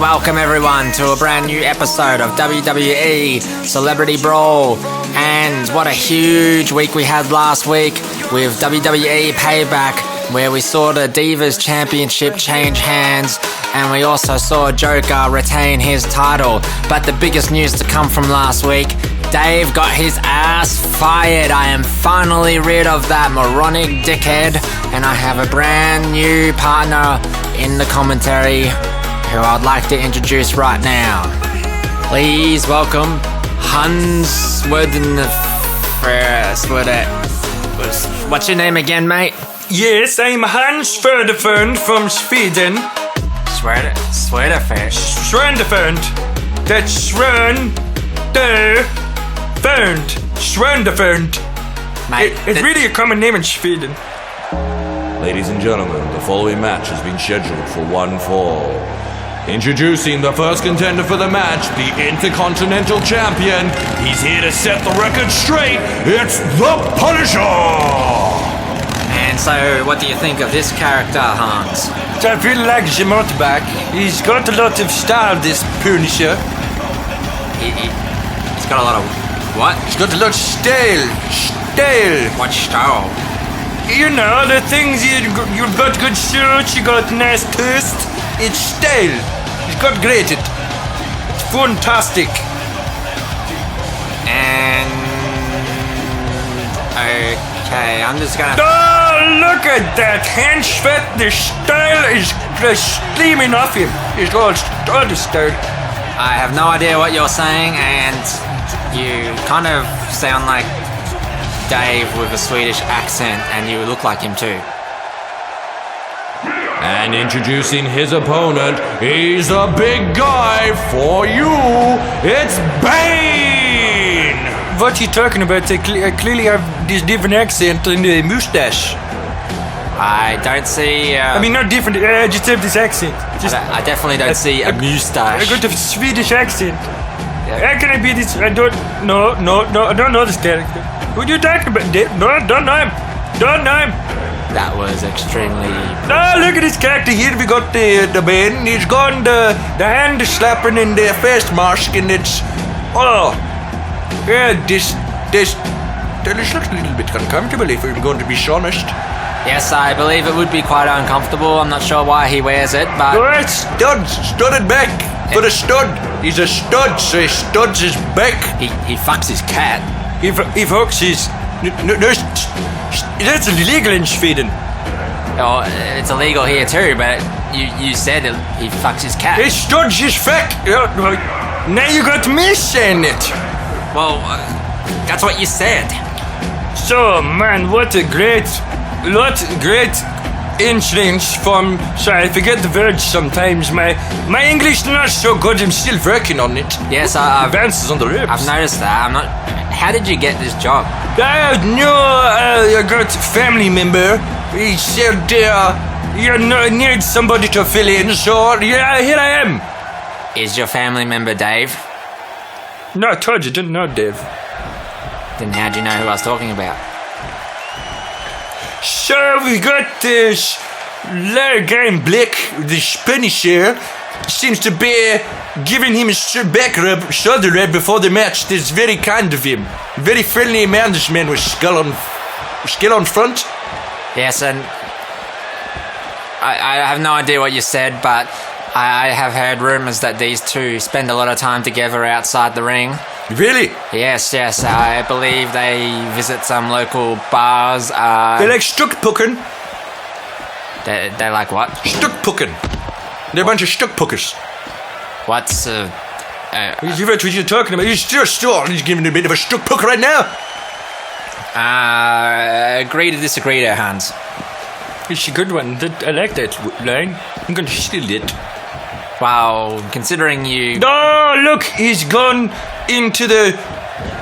welcome everyone to a brand new episode of WWE Celebrity Brawl. And what a huge week we had last week with WWE Payback, where we saw the Divas Championship change hands, and we also saw Joker retain his title. But the biggest news to come from last week, Dave got his ass fired. I am finally rid of that moronic dickhead, and I have a brand new partner in the commentary who I'd like to introduce right now. Please welcome Hans What's your name again, mate? Yes, I'm Hans Swerdefund from Sweden. Swerdefund? Swerdefund. That's Swerdefund. Mate, it's really a common name in Sweden. Ladies and gentlemen, the following match has been scheduled for one fall. Introducing the first contender for the match, the Intercontinental Champion. He's here to set the record straight. It's the Punisher! And so, what do you think of this character, Hans? I really like Jemotback. He's got a lot of style, this Punisher. He's got a lot of... What? He's got a lot of style. What style? You know, the things you've got good suits, you got nice taste. It's style. He's got great. It's fantastic. And... Okay, I'm just gonna... Oh, look at that hand sweat. The style is steaming off him. He's got all the style. I have no idea what you're saying, and you kind of sound like Dave with a Swedish accent, and you look like him too. And introducing his opponent, he's a big guy for you. It's Bane! What are you talking about? They clearly have this different accent in the mustache. I don't see... I mean, not different, I just have this accent. I definitely don't see a moustache. I got a Swedish accent. How can I be this? I don't know, I don't know this character. Who are you talking about? No, don't know him. That was extremely... No, look at this character here. We got the Bane. He's got the hand slapping in the face mask, and it's... Oh. Yeah, this looks a little bit uncomfortable if I'm going to be honest. Yes, I believe it would be quite uncomfortable. I'm not sure why he wears it, but... Oh, it's studded back for the stud. He's a stud, so he studs his back. He fucks his cat. He fucks his... No, that's illegal in Sweden. Oh, it's illegal here too, but you said he fucks his cat. He studs his fack. Now you got me saying it. Well, that's what you said. So, man, what a great entrance from... Sorry, I forget the words sometimes. My English is not so good. I'm still working on it. Yes, I've advances on the ribs. I've noticed that. How did you get this job? I got a family member. He said, you need somebody to fill in, so yeah, here I am. Is your family member Dave? No, I told you, didn't know Dave. Then how'd you know who I was talking about? So we got this little guy in black, this Punisher, seems to be giving him a shoulder rub before the match. This is very kind of him. Very friendly man, this man with skull on front. Yes, and I have no idea what you said, but I have heard rumors that these two spend a lot of time together outside the ring. Really? Yes, I believe they visit some local bars. They like Stuckpucken. They like what? Stuckpucken. They're a bunch of Stuckpuckers. What's what you're talking about? He's giving a bit of a Stuckpucker right now. Agree to disagree there, Hans. It's a good one. I like that line. I'm going to steal it. Wow, considering you... Oh, look, he's gone into the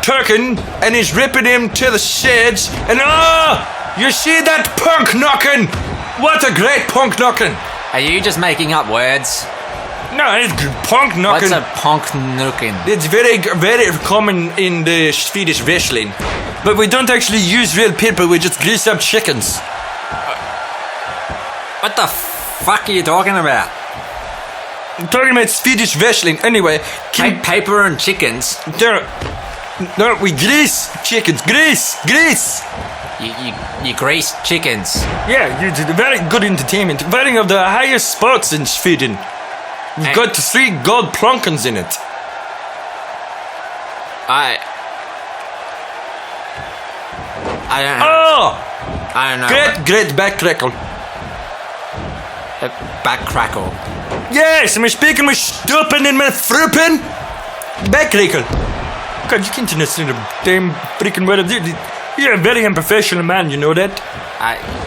Turkin and he's ripping him to the sides. And you see that punk knocking? What a great punk knocking. Are you just making up words? No, it's punk knocking. What's a punk knocking? It's very, very common in the Swedish wrestling. But we don't actually use real people, we just grease up chickens. What the fuck are you talking about? talking about Swedish wrestling. Anyway, Paper and chickens. No, we grease chickens. Grease. You grease chickens. Yeah, you did very good entertainment. One of the highest spots in Sweden. You've got 3 gold plunkins in it. I don't know. Oh! I don't know. Great back crackle. Back crackle. Yes, I'm speaking with stupid and my fruppen. Back crackle. God, you can't understand a damn freaking word of it. You're a very unprofessional man, you know that?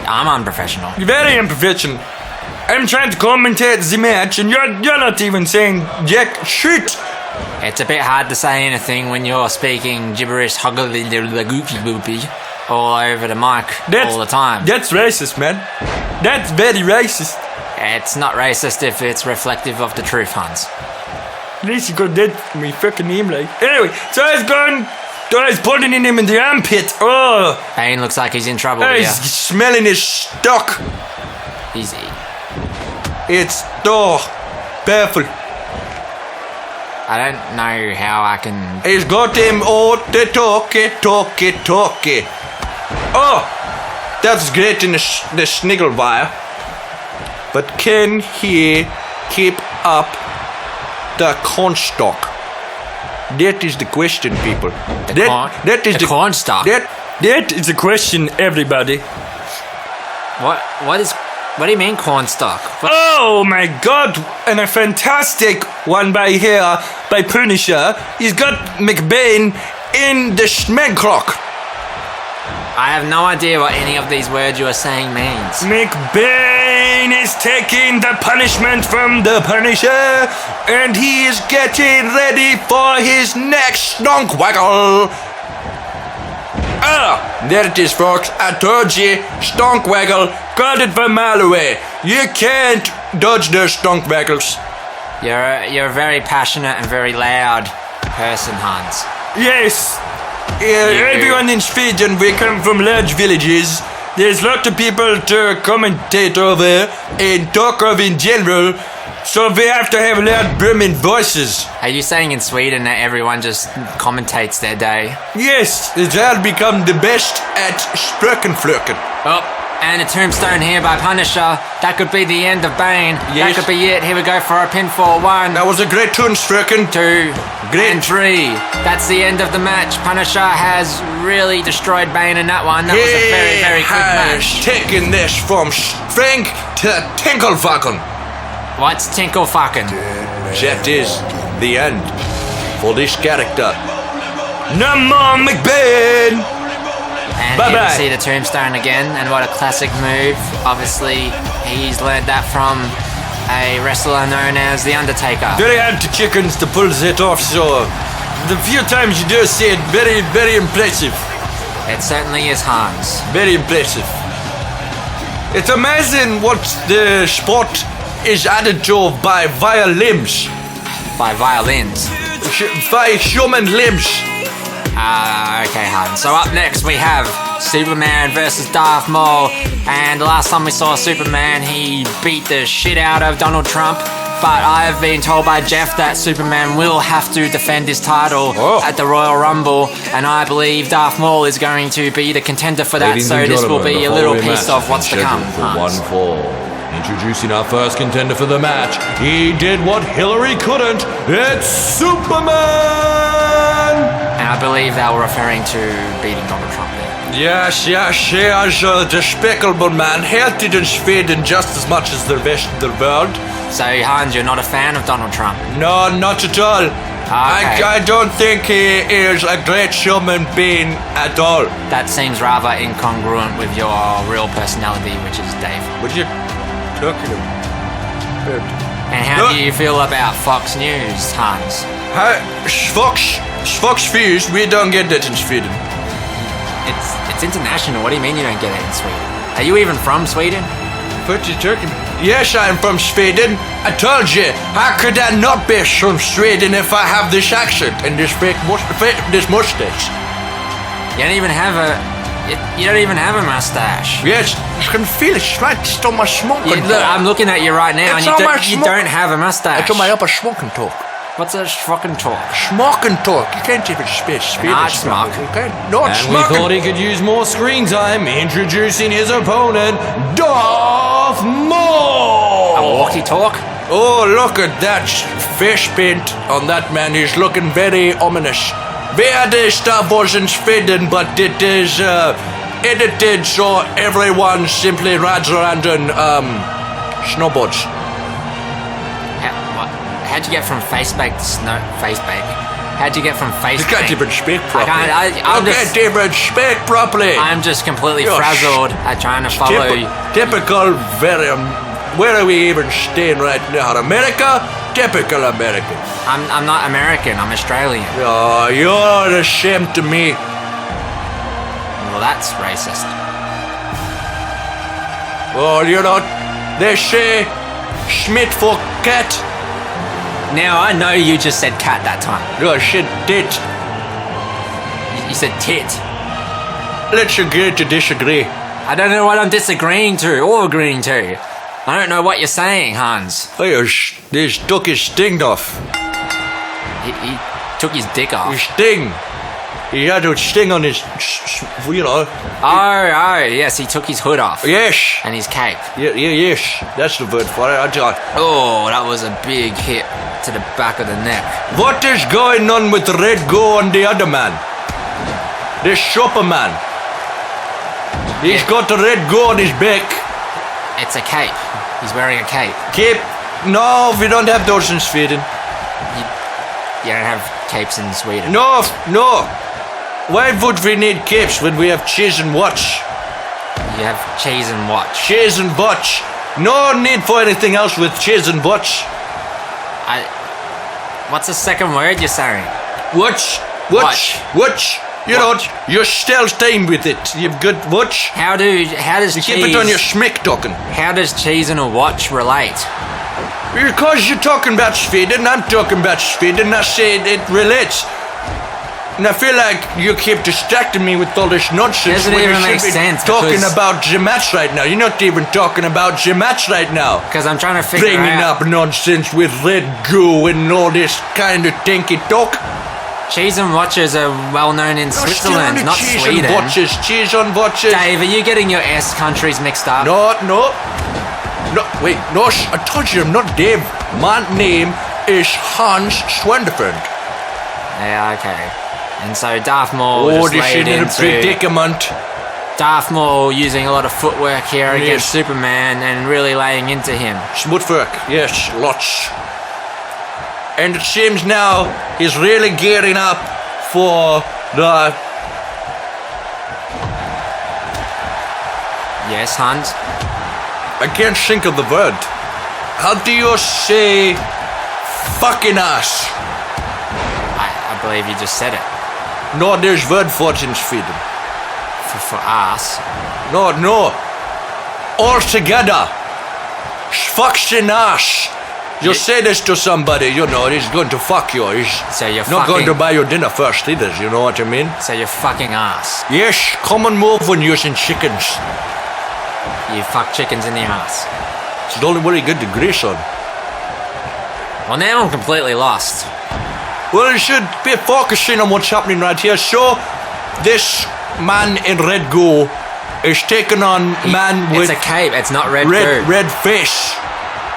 I'm unprofessional. You're very unprofessional. I'm trying to commentate the match and you're not even saying jack shit. It's a bit hard to say anything when you're speaking gibberish goofy boopy all over the mic all the time. That's racist, man. That's very racist. It's not racist if it's reflective of the truth, Hans. At least you got that me fucking name like. Anyway, so I was putting him in the armpit. Oh. Bane looks like he's in trouble He's here. smelling his stock. It's painful. I don't know how I can... He's got him all the talkie. Oh, that's great in the sniggle wire. But can he keep up the cornstalk? That is the question, people. That is the cornstalk? That is the question, everybody. What do you mean cornstalk? Oh my god! And a fantastic one by Punisher. He's got McBane in the schmenclock. I have no idea what any of these words you are saying means. McBane is taking the punishment from the Punisher, and he is getting ready for his next stonk waggle. There it is, folks. I told you, stonk waggle. Got it from a mile away. You can't dodge those stonk waggles. You're a very passionate and very loud person, Hans. Yes. Everyone in Sweden, we come from large villages. There's lots of people to commentate over and talk of in general, so we have to have loud booming voices. Are you saying in Sweden that everyone just commentates their day? Yes, it's all become the best at spröken. Oh, and a tombstone here by Punisher. That could be the end of Bane. Yes. That could be it. Here we go for a pinfall. 1. That was a great tune, spröken. 2. Great. And 3. That's the end of the match. Punisher has really destroyed Bane in that one. That was a very, very quick match. Taking this from strength to tinklefucken. What's tinkle fucking? That is the end for this character. No more McBane. And bye here bye. we see the tombstone again, and what a classic move. Obviously, he's learned that from a wrestler known as The Undertaker. Very hard to chickens to pull that off, so the few times you do see it, very, very impressive. It certainly is, Hans. Very impressive. It's amazing what the sport is added to by violins. By violins. By human limbs. Okay, Hans. So up next we have Superman versus Darth Maul. And the last time we saw Superman, he beat the shit out of Donald Trump. But I've been told by Jeff that Superman will have to defend his title at the Royal Rumble. And I believe Darth Maul is going to be the contender for that. Ladies So and this will gentlemen, be a the little following piece match of what's is to come. scheduled for Hans. one fall. Introducing our first contender for the match. He did what Hillary couldn't. It's Superman! And I believe they were referring to beating Donald Trump there. Yes, the despicable man, hated in Sweden just as much as the rest of the world. So Hans, you're not a fan of Donald Trump? No, not at all. Okay. I don't think he is a great human being at all. That seems rather incongruent with your real personality, which is Dave. What are you talking about? And how do you feel about Fox News, Hans? Fox News, we don't get that in Sweden. It's international. What do you mean you don't get it in Sweden? Are you even from Sweden? What are you talking about? Yes, I'm from Sweden. I told you. How could I not be from Sweden if I have this accent and this mustache? You don't even have You don't even have a mustache. Yes, you can feel it right on my smoking Look, I'm looking at you right now, It's and on my you don't have a mustache. It's on my upper smoking talk. What's a fucking talk? Smoking talk. You can't even speak. Art smock. You can't. Not And we smoking. thought he could use more screen time, introducing his opponent, Darth Maul. A walkie-talk? Oh, look at that face paint on that man. He's looking very ominous. Where stuff wasn't fitting, but it is edited so everyone simply rides around on snowboards. How'd you get from face bake to face bake? How'd you get from face You can't bake? even speak properly. I'm you can't even speak properly. I'm just completely You're frazzled at trying to follow you. Typical, very. Where are we even staying right now? America? Typical American. I'm not American, I'm Australian. Oh, you're a shame to me. Well, that's racist. Oh, you know, they say Schmidt for cat. Now, I know you just said cat that time. Oh, shit, tit. You said tit. Let's agree to disagree. I don't know what I'm disagreeing to or agreeing to. I don't know what you're saying, Hans. Oh, this took his sting off. He took his dick off. His sting. He had a sting on his, you know. Oh, yes, he took his hood off. Yes. And his cape. Yes. That's the word for it. Oh, that was a big hit to the back of the neck. What is going on with Red Go and the other man? The shopper man. He's got the Red Go on his back. It's a cape. He's wearing a cape. Cape? No, we don't have those in Sweden. You don't have capes in Sweden. No. Why would we need capes when we have cheese and watch? You have cheese and watch. Cheese and watch. No need for anything else with cheese and watch. What's the second word you're saying? Watch. You know, you're still staying with it. You've got watch. How does You cheese... keep it on your schmick talking. How does cheese and a watch relate? Because you're talking about Sweden, I'm talking about Sweden, I say it relates. And I feel like you keep distracting me with all this nonsense. Doesn't when even you make should be sense, talking because- about the match right now. You're not even talking about the match right now. Because I'm trying to figure Bringing out... up nonsense with Red Goo and all this kind of tinky talk. Cheese and watches are well known in Switzerland, not cheese Sweden. And watches, cheese on watches. Dave, are you getting your S countries mixed up? No, wait, no, I told you I'm not Dave. My name is Hans Swendefeld. Yeah, okay. And so Darth Maul Oh, just this laid is a into predicament. Darth Maul using a lot of footwork here Yes. against Superman and really laying into him. Smoothwork, yes, lots. And it seems now he's really gearing up for the... Yes, Hans? I can't think of the word. How do you say fucking ass? I believe you just said it. No, there's word for it in Sweden. For ass. No. All together. Fucking ass. You say this to somebody, you know, he's going to fuck you. He's So you're not going to fucking... buy you dinner first either, you know what I mean? So you're fucking ass. Yes, common move when using chickens. You fuck chickens in the ass. It's the only way you get the grease on. Well, now I'm completely lost. Well, you should be focusing on what's happening right here. So, this man in red goo is taking on man with It's a cape, it's not red goo. red face.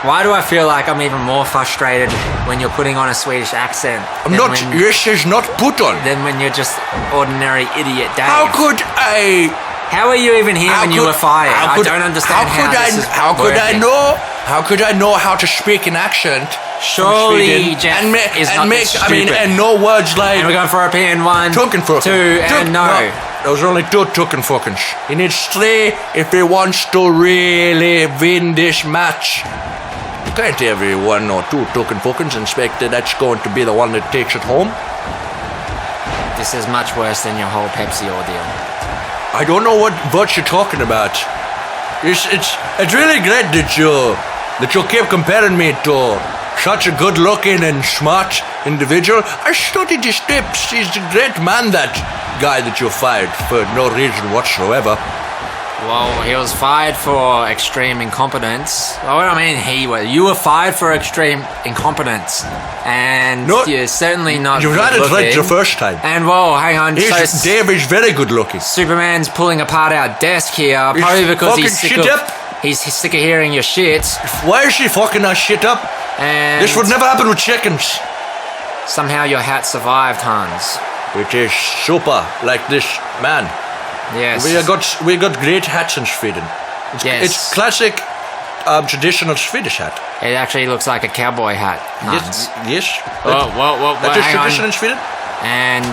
Why do I feel like I'm even more frustrated when you're putting on a Swedish accent This is not put on. than when you're just ordinary idiot Dave? How could I... How are you even here when you were fired? I don't understand how this is How could I working. know? How could I know how to speak an accent? Surely Jeff is not this stupid. And no words like And we're going for a pin. 1, 2, Tuckenfucken. and no. Those are only 2 Tuckenfuckens. He needs 3 if he wants to really win this match. You can't every 1 or 2 Tuckenfuckens and expect that that's going to be the one that takes it home. This is much worse than your whole Pepsi ordeal. I don't know what you're talking about. It's really great that you keep comparing me to such a good-looking and smart individual. I studied his tips. He's a great man, that. guy that you fired for no reason whatsoever. Well, he was fired for extreme incompetence. Well, I mean, you were fired for extreme incompetence, and you're certainly not. You ran it right the first time. And well, hang on. Dave is very good looking. Superman's pulling apart our desk here, probably because he's sick of hearing your shit. Why is he fucking our shit up? And this would never happen with chickens. Somehow your hat survived, Hans. Which is super, like this man. Yes. We got great hats in Sweden. It's classic, traditional Swedish hat. It actually looks like a cowboy hat, Hans. Yes. Whoa, that is tradition in Sweden. And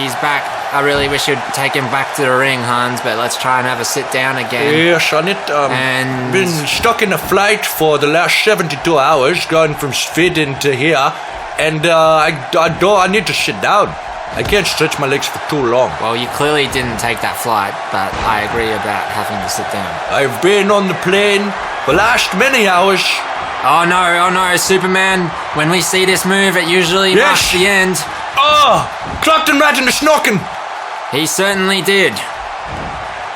he's back. I really wish you'd take him back to the ring, Hans, but let's try and have a sit down again. Yes, on it. And been stuck in a flight for the last 72 hours, going from Sweden to here, and I need to sit down. I can't stretch my legs for too long. Well, you clearly didn't take that flight, but I agree about having to sit down. I've been on the plane for the last many hours. Oh no, Superman. When we see this move, it usually marks the end. Oh, clocked him right in the snocking. He certainly did.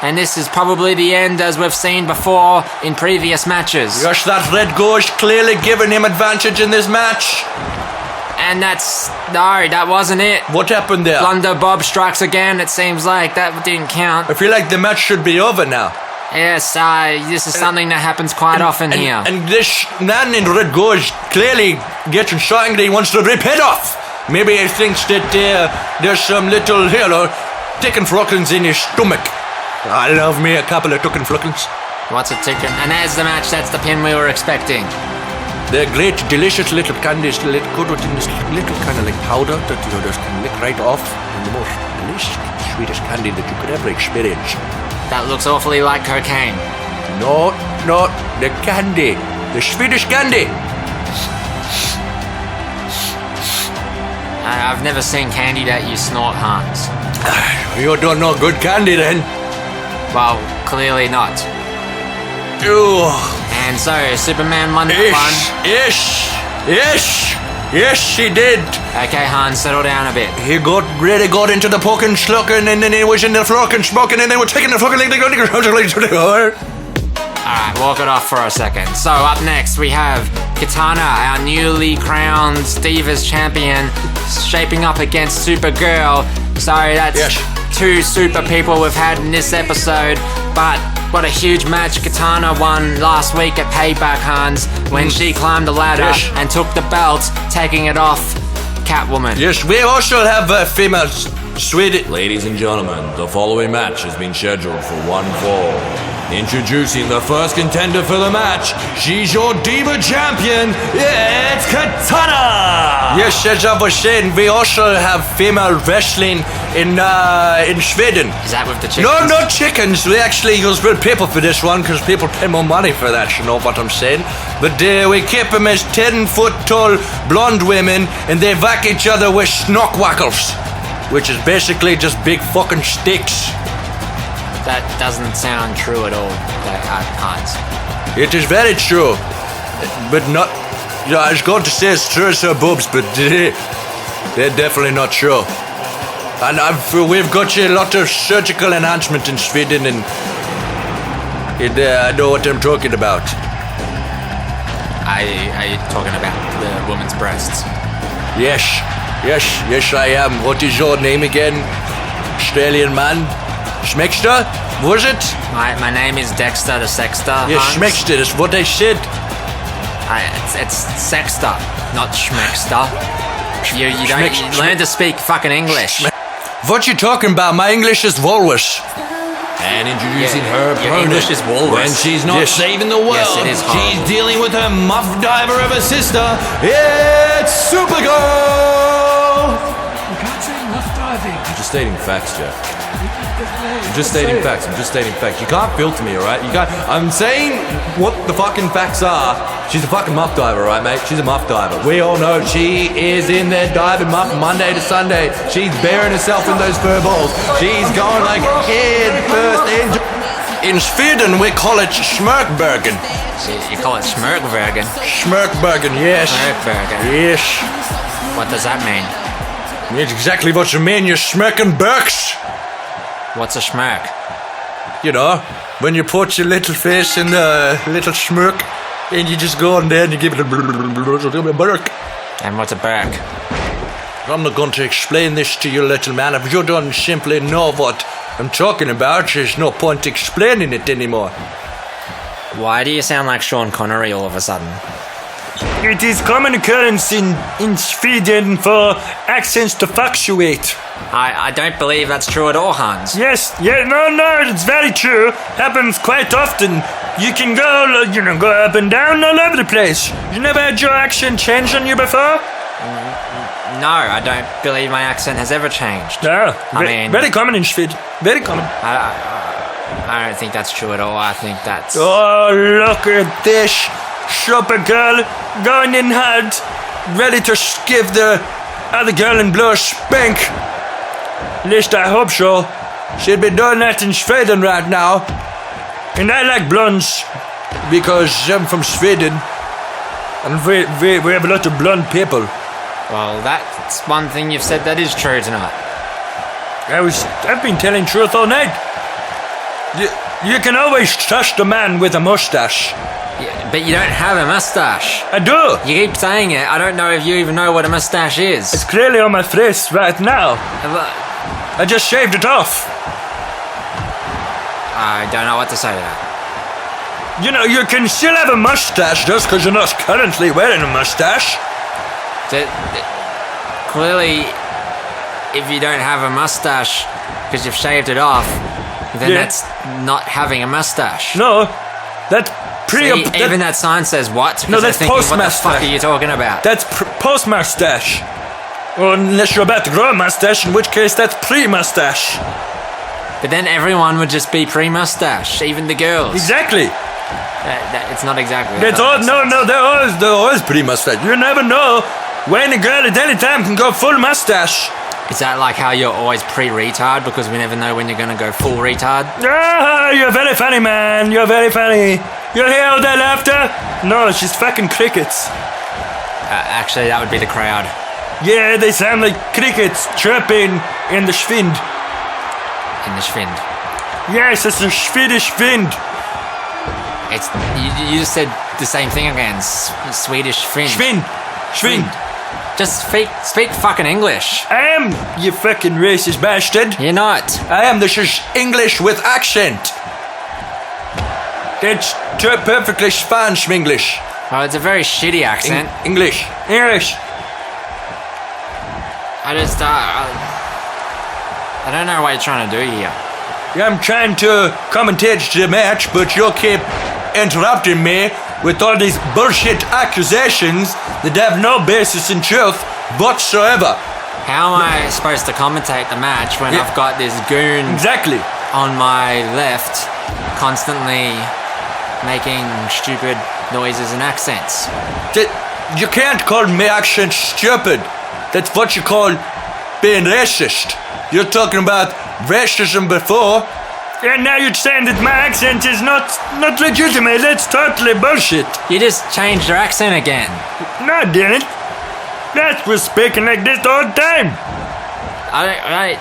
And this is probably the end, as we've seen before in previous matches. Yes, that red ghost clearly giving him advantage in this match. And that wasn't it. What happened there? Blunder Bob strikes again. It seems like that didn't count. I feel like the match should be over now. Yes, this is something that happens quite often here. And this man in red ghost clearly getting so angry he wants to rip head off. Maybe he thinks that there's some little, chicken fluckins in his stomach. I love me a couple of chicken fluckins. What's a chicken? And there's the match. That's the pin we were expecting. They're great, delicious little candies, good in this little kind of like powder that you just can lick right off. And the most delicious Swedish candy that you could ever experience. That looks awfully like cocaine. No, the candy. The Swedish candy. I've never seen candy that you snort, Hans. You don't know good candy then. Well, clearly not. Ew. And so, Superman won that one. Yes, he did. Okay, Hans, settle down a bit. He really got into the poking slucking, and then he was in the flocking smoking, and they were taking the fucking Alright, walk it off for a second. So, up next, we have Katana, our newly crowned Divas champion, shaping up against Supergirl. So, that's two super people we've had in this episode, but what a huge match Katana won last week at Payback, Hans, when she climbed the ladder and took the belt, taking it off Catwoman. Yes, we also have a female Swedish. Ladies and gentlemen, the following match has been scheduled for one fall. Introducing the first contender for the match, she's your Diva champion, it's Katana! Yes, as I was saying, we also have female wrestling in Sweden. Is that with the chickens? No, not chickens. We actually use real people for this one because people pay more money for that, you know what I'm saying? But we keep them as 10-foot tall blonde women, and they whack each other with snockwackles, which is basically just big fucking sticks. That doesn't sound true at all, Hans. It is very true, but not. Yeah, I was going to say it's true as her boobs, but they're definitely not true. And we've got a lot of surgical enhancement in Sweden, and I know what I'm talking about. Are you talking about the woman's breasts? Yes, I am. What is your name again? Australian man? Schmexter? Was it? My name is Dexter the Sexter. Yes, Schmexter, that's what I said. It's Sexter, not Schmexter. You learn to speak fucking English. What you talking about? My English is walrus. And introducing her your English is walrus. When she's not saving the world, it is she's dealing with her muff diver of a sister. It's Supergirl! You can't say muff diving. I'm just stating facts, Jeff. I'm just stating facts. You can't filter me, alright? I'm saying what the fucking facts are. She's a fucking muff diver, right, mate? She's a muff diver. We all know she is in there diving muff Monday to Sunday. She's burying herself in those fur balls. She's going like head first into... In Sweden, we call it Schmörkbergen. You call it Schmörkbergen? Schmörkbergen, yes. Schmörkbergen. Yes. What does that mean? It's exactly what you mean, you smirking Burks. What's a schmirk? You know, when you put your little face in the little smirk, and you just go in there and you give it a burk. And what's a burk? I'm not going to explain this to you, little man. If you don't simply know what I'm talking about, there's no point explaining it anymore. Why do you sound like Sean Connery all of a sudden? It is common occurrence in Sweden for accents to fluctuate. I don't believe that's true at all, Hans. Yes, no, it's very true. Happens quite often. You can go up and down all over the place. You never had your accent changed on you before? No, I don't believe my accent has ever changed. No, I mean, very common in Sweden. Very common. I don't think that's true at all. I think that's... Oh, look at this. Supergirl going in hard, ready to give the other girl in blue a spank. At least I hope so. She'd be doing that in Sweden right now. And I like blondes because I'm from Sweden. And we have a lot of blonde people. Well, that's one thing you've said that is true tonight. I've been telling truth all night. You can always trust a man with a mustache. Yeah, but you don't have a mustache. I do. You keep saying it. I don't know if you even know what a mustache is. It's clearly on my face right now. I just shaved it off. I don't know what to say to that. You know, you can still have a mustache just because you're not currently wearing a mustache. Clearly, if you don't have a mustache because you've shaved it off, then that's not having a mustache. No, that's even that sign says what? No, that's post-mustache. What the fuck are you talking about? That's post-mustache. Or unless you're about to grow a mustache, in which case that's pre-mustache. But then everyone would just be pre-mustache, even the girls. Exactly. It's not exactly. That's all. No, they're always pre-mustache. You never know when a girl at any time can go full mustache. Is that like how you're always pre-retard because we never know when you're going to go full retard? Ah, you're very funny, man. You're very funny. You hear all that laughter? No, it's just fucking crickets. Actually, that would be the crowd. Yeah, they sound like crickets chirping in the Schwind. In the Schwind? Yes, it's a Swedish Schwind. It's you just said the same thing again. Swedish Schwind. Schwind. Just speak fucking English. I am, you fucking racist bastard. You're not. I am. This is English with accent. That's perfectly Spanish English. Well, it's a very shitty accent. English. I don't know what you're trying to do here. I'm trying to commentate the match, but you keep interrupting me with all these bullshit accusations that have no basis in truth whatsoever. How am I supposed to commentate the match when I've got this goon on my left constantly making stupid noises and accents? You can't call my accent stupid. That's what you call being racist. You're talking about racism before. And now you're saying that my accent is not legitimate. That's totally bullshit. You just changed your accent again. No, I didn't. That was speaking like this all the time. I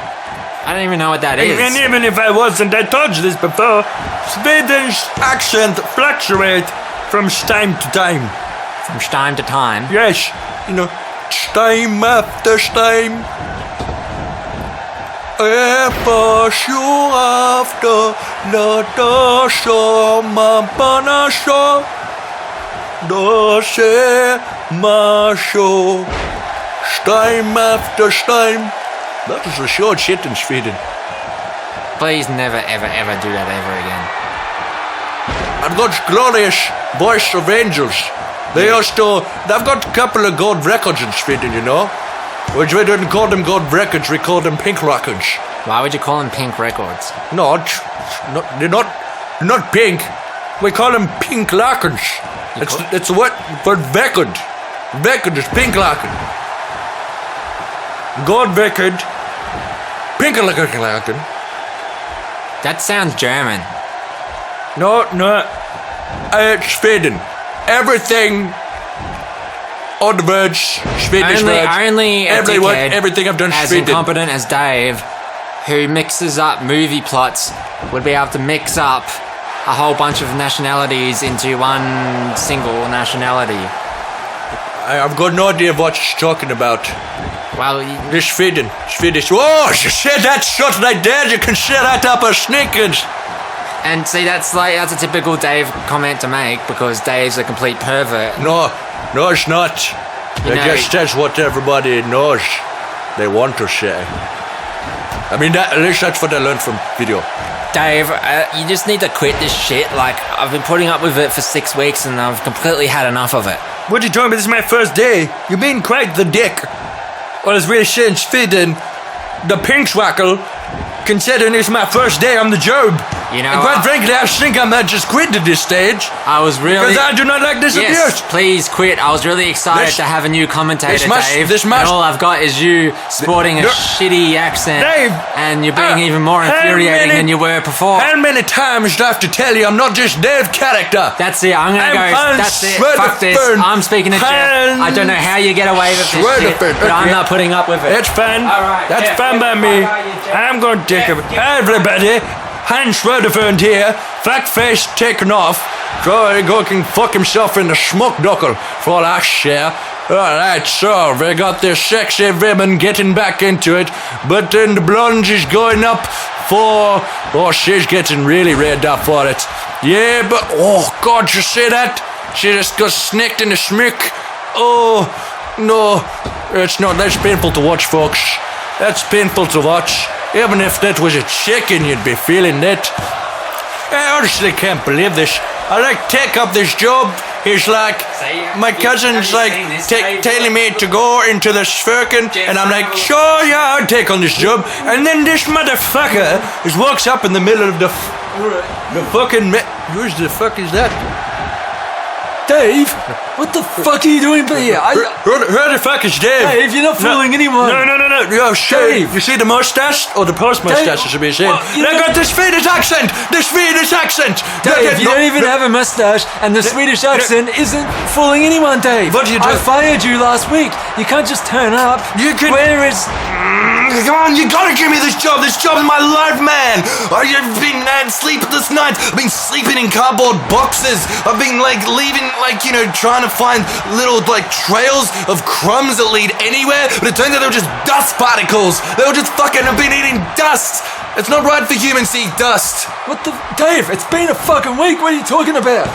don't even know what that is. And even if I wasn't, I told you this before. Sweden's accent fluctuates from time to time. From time to time? Yes. You know, time after time. Efasio after Natasha Mampanasha Dose Masho Stein after Stein. That is a short shit in Sweden. Please never ever do that ever again. I've got glorious voice of angels. They've got a couple of gold records in Sweden, you know. Which we didn't call them gold records, we called them pink records. Why would you call them pink records? No, they're not pink. We call them pink records. It's what for record. Record is pink record. Gold record. Pink record. That sounds German. No. It's Sweden. Everything on the verge. Swedish verge. Only a dickhead everything I've done as Sweden. incompetent as Dave, who mixes up movie plots, would be able to mix up a whole bunch of nationalities into one single nationality. I've got no idea what you're talking about. Well, The Swedish. Oh, you said that shot right there. You can set that up a snickers. and see, that's a typical Dave comment to make, because Dave's a complete pervert. No, it's not. You It know- just says what everybody knows they want to say. I mean, at least that's what I learned from video. Dave, you just need to quit this shit. Like, I've been putting up with it for 6 weeks and I've completely had enough of it. What are you talking about? This is my first day. You've been quite the dick. Well, it's really since Sweden, the pink swackle, considering it's my first day on the job. You know, And quite frankly, I think I might just quit at this stage. I was really... Because I do not like this Yes, abuse. please quit. I was really excited This- to have a new commentator, this must- Dave. this must- and all I've got is you sporting a No- shitty accent. Dave, And you're being even more how infuriating many- than you were before. How many times do I have to tell you I'm not just Dave character? That's it. I'm gonna go. Hans That's it. Fuck this. Swedeford. I'm speaking to Jeff. I don't know how you get away with this shit, Swedeford. but I'm Okay. not putting up with it. That's fine. All right, That's Jeff, fine by Jeff, me. what about you, Jeff? I'm going to take everybody. Hans Swedeford here, fat face taken off. Go can fuck himself in the smoke knuckle for all I share. Alright, so we got this sexy woman getting back into it, but then the blonde is going up for... Oh, she's getting really red up for it. Yeah, but... Oh, God, you see that? She just got snicked in the smick. Oh, no. It's not... That's painful to watch, folks. That's painful to watch. Even if that was a chicken, you'd be feeling that. I honestly can't believe this. I take up this job. He's like, my cousin's like telling me to go into the Sverken, and I'm like, sure, yeah, I'll take on this job. And then this motherfucker just walks up in the middle of the fucking. Who the fuck is that? Dave, what the fuck are you doing here? Who the fuck is Dave? Dave, you're not fooling anyone. No. Yo, shit. Dave. You see the mustache? Or the post mustache, I should be saying. Well, you I know- got the Swedish accent! The Swedish accent! Dave, you don't even have a mustache, and the Swedish accent isn't fooling anyone, Dave. What do you do? I fired you last week. You can't just turn up. You can- Where is... Come on, you gotta give me this job. This job is my life, man. I've been sleepless nights. I've been sleeping in cardboard boxes. I've been leaving, trying to find little trails of crumbs that lead anywhere. But it turns out they were just dust particles. They were just I've been eating dust. It's not right for humans to eat dust. What the... Dave, it's been a fucking week. What are you talking about?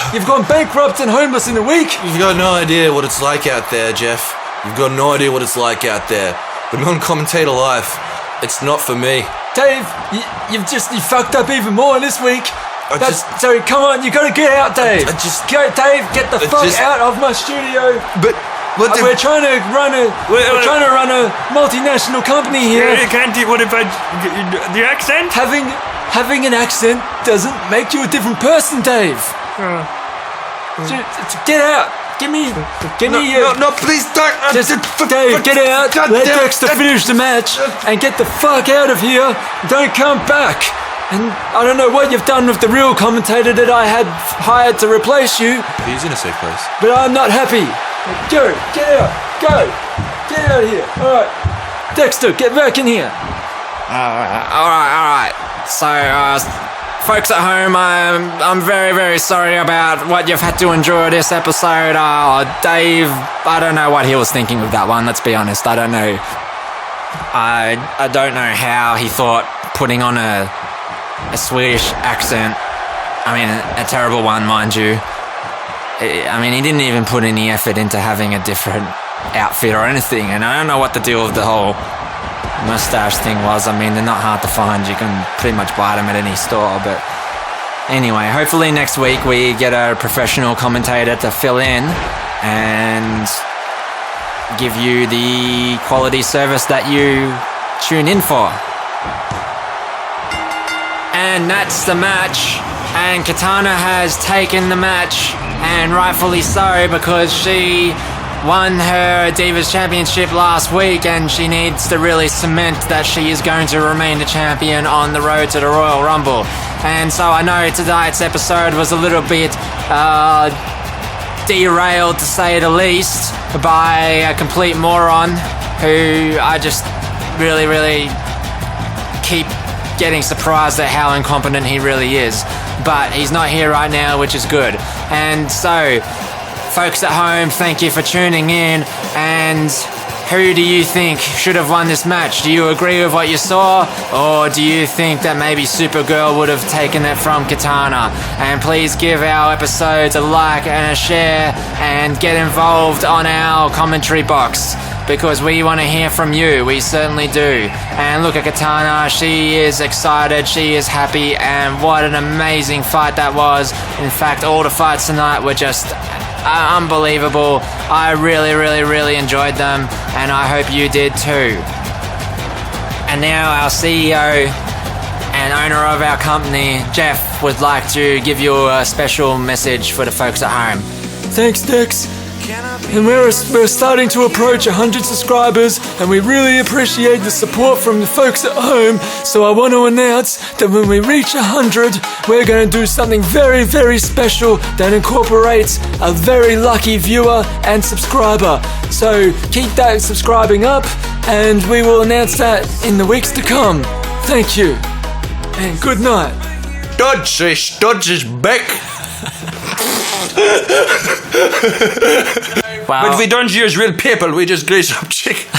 You've gone bankrupt and homeless in a week. You've got no idea what it's like out there, Jeff. You've got no idea what it's like out there. The non-commentator life, it's not for me. Dave, you fucked up even more this week. So come on, you gotta get out, Dave. Dave, get the fuck out of my studio. But what We're trying to run a multinational company here. What if the accent? Having an accent doesn't make you a different person, Dave. Get out. Give me your... No, please don't. Dave, get out. Let Dexter finish the match and get the fuck out of here. Don't come back. And I don't know what you've done with the real commentator that I had hired to replace you, He's in a safe place. but I'm not happy. Go, get out. Go. Get out of here. All right. Dexter, get back in here. All right. So, folks at home, I'm very, very sorry about what you've had to endure this episode. Dave, I don't know what he was thinking with that one, let's be honest. I don't know. I don't know how he thought putting on a Swedish accent, I mean, a terrible one, mind you. I mean, he didn't even put any effort into having a different outfit or anything, and I don't know what the deal with the whole mustache thing was. I mean, they're not hard to find. You can pretty much buy them at any store. But anyway, hopefully next week we get a professional commentator to fill in and give you the quality service that you tune in for. And that's the match. And Katana has taken the match, and rightfully so, because she won her Divas Championship last week, and she needs to really cement that she is going to remain the champion on the road to the Royal Rumble. And so I know tonight's episode was a little bit derailed, to say the least, by a complete moron who I just really keep getting surprised at how incompetent he really is. But he's not here right now, which is good. And so, folks at home, thank you for tuning in. And who do you think should have won this match? Do you agree with what you saw? Or do you think that maybe Supergirl would have taken it from Katana? And please give our episodes a like and a share and get involved on our commentary box, because we want to hear from you. We certainly do. And look at Katana. She is excited. She is happy. And what an amazing fight that was. In fact, all the fights tonight were just unbelievable. I really enjoyed them, and I hope you did too. And now our CEO and owner of our company, Jeff, would like to give you a special message for the folks at home. Thanks, Dex. And we're starting to approach 100 subscribers, and we really appreciate the support from the folks at home. So I want to announce that when we reach 100, we're going to do something very special that incorporates a very lucky viewer and subscriber. So keep that subscribing up, and we will announce that in the weeks to come. Thank you, and good night. Dodge is back. Well, But we don't use real people, we just grease up chicken.